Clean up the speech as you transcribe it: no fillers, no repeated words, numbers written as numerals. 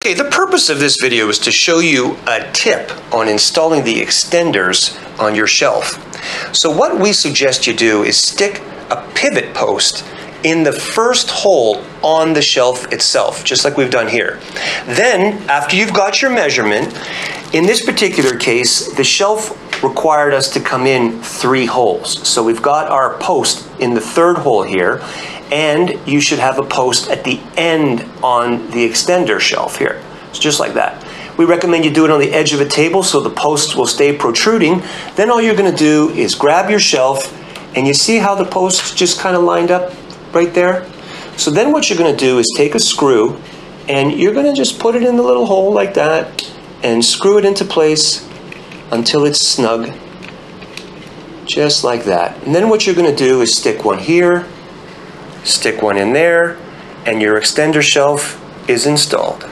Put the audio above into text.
Okay, the purpose of this video is to show you a tip on installing the extenders on your shelf. So what we suggest you do is stick a pivot post in the first hole on the shelf itself, just like we've done here. Then, after you've got your measurement, in this particular case, the shelf required us to come in 3 holes. So we've got our post in the 3rd hole here, and you should have a post at the end on the extender shelf here. It's just like that. We recommend you do it on the edge of a table so the posts will stay protruding. Then all you're going to do is grab your shelf, and you see how the posts just kind of lined up right there? So then what you're going to do is take a screw, and you're going to just put it in the little hole like that and screw it into place until it's snug, just like that. And then what you're going to do is stick one here, stick one in there, and your extender shelf is installed.